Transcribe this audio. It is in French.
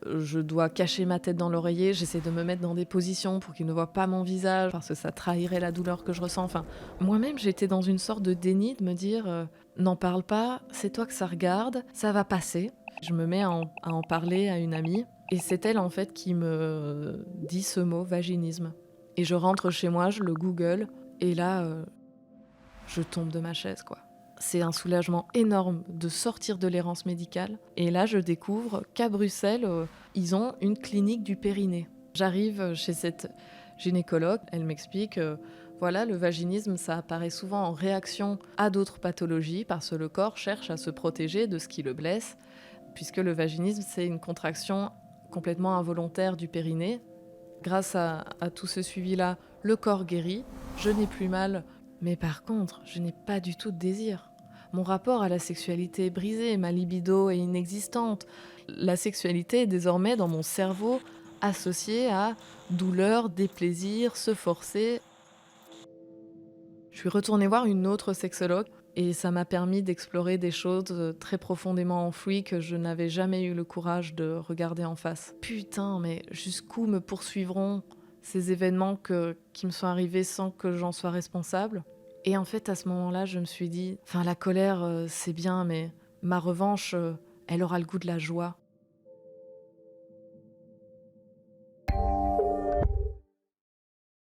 Je dois cacher ma tête dans l'oreiller, j'essaie de me mettre dans des positions pour qu'il ne voit pas mon visage, parce que ça trahirait la douleur que je ressens. Enfin, moi-même, j'étais dans une sorte de déni de me dire «N'en parle pas, c'est toi que ça regarde, ça va passer». Je me mets à en parler à une amie, et c'est elle, en fait, qui me dit ce mot, vaginisme. Et je rentre chez moi, je le google, et là, je tombe de ma chaise, quoi. C'est un soulagement énorme de sortir de l'errance médicale. Et là, je découvre qu'à Bruxelles, ils ont une clinique du périnée. J'arrive chez cette gynécologue, elle m'explique, voilà, le vaginisme, ça apparaît souvent en réaction à d'autres pathologies, parce que le corps cherche à se protéger de ce qui le blesse, puisque le vaginisme, c'est une contraction complètement involontaire du périnée. Grâce à tout ce suivi-là, le corps guérit, je n'ai plus mal, mais par contre, je n'ai pas du tout de désir. Mon rapport à la sexualité est brisé, ma libido est inexistante. La sexualité est désormais dans mon cerveau associée à douleur, déplaisir, se forcer. Je suis retournée voir une autre sexologue et ça m'a permis d'explorer des choses très profondément enfouies que je n'avais jamais eu le courage de regarder en face. Putain, mais jusqu'où me poursuivront ces événements qui me sont arrivés sans que j'en sois responsable? Et en fait, à ce moment-là, je me suis dit, enfin, la colère, c'est bien, mais ma revanche, elle aura le goût de la joie.